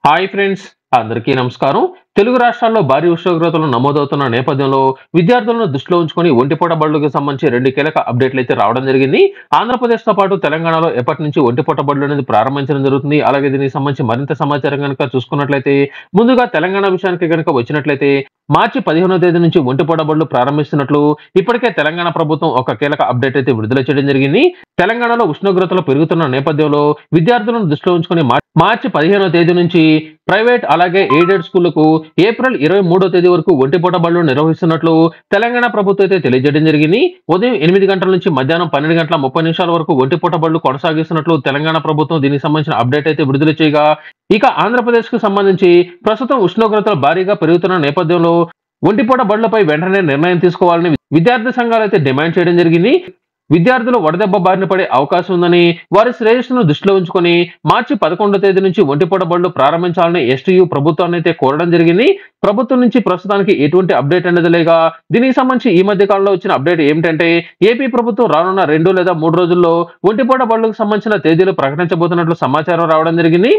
Hi friends, అందరికీ నమస్కారం. తెలుగు రాష్ట్రాల్లో భారీ ఉష్ణోగ్రతలు నమోదవుతున్న నేపథ్యంలో విద్యార్థులను దృష్టిలో ఉంచుకొని ఒంటిపూట బడులకు సంబంధించి 2 కీలక అప్డేట్లు అయితే రావడం జరిగింది. ఆంధ్రప్రదేశ్‌తో పాటు తెలంగాణలో ఎప్పటి నుంచి ఒంటిపూట బడులు అనేది ప్రారంభించడం జరుగుతుంది. అలాగే దీనికి సంబంధించి మరింత సమాచారం గనుక చూసుకున్నట్లయితే, ముందుగా తెలంగాణ విషయానికి గనుక వచ్చినట్లయితే మార్చి 15వ తేదీ నుంచి ఒంటిపూట బడులు ప్రారంభిస్తున్నట్లు ఇప్పటికే తెలంగాణ ప్రభుత్వం ఒక కీలక అప్డేట్ అయితే విడుదల చేయడం జరిగింది. తెలంగాణలో ఉష్ణోగ్రతలు పెరుగుతున్న నేపథ్యంలో విద్యార్థులను దృష్టిలో ఉంచుకొని మార్చి 15వ తేదీ నుంచి ప్రైవేట్ అలాగే ఎయిడెడ్ స్కూళ్లకు ఏప్రిల్ 23వ తేదీ వరకు ఒంటిపూట బడులు నిర్వహిస్తున్నట్లు తెలంగాణ ప్రభుత్వం అయితే తెలియజేయడం జరిగింది. ఉదయం 8 గంటల నుంచి మధ్యాహ్నం 12 గంటల 30 నిమిషాల వరకు ఒంటిపూట బడులు కొనసాగిస్తున్నట్లు తెలంగాణ ప్రభుత్వం దీనికి సంబంధించిన అప్డేట్ అయితే విడుదల చేయగా, ఇక ఆంధ్రప్రదేశ్ కు సంబంధించి ప్రస్తుతం ఉష్ణోగ్రతలు భారీగా పెరుగుతున్న నేపథ్యంలో ఒంటిపూట బడులపై వెంటనే నిర్ణయం తీసుకోవాలని విద్యార్థి సంఘాలు అయితే డిమాండ్ చేయడం జరిగింది. విద్యార్థులు వడదెబ్బ బారిన పడే అవకాశం ఉందని, వారి శ్రేయస్సును దృష్టిలో ఉంచుకొని మార్చి 11వ తేదీ నుంచి ఒంటిపూట బడులు ప్రారంభించాలని ఎస్టీయూ ప్రభుత్వాన్ని అయితే కోరడం జరిగింది. ప్రభుత్వం నుంచి ప్రస్తుతానికి ఎటువంటి అప్డేట్ అనేది లేక, దీనికి సంబంధించి ఈ మధ్య కాలంలో వచ్చిన అప్డేట్ ఏమిటంటే, ఏపీ ప్రభుత్వం రానున్న 2 లేదా 3 రోజుల్లో ఒంటిపూట బడులకు సంబంధించిన తేదీలు ప్రకటించబోతున్నట్లు సమాచారం రావడం జరిగింది.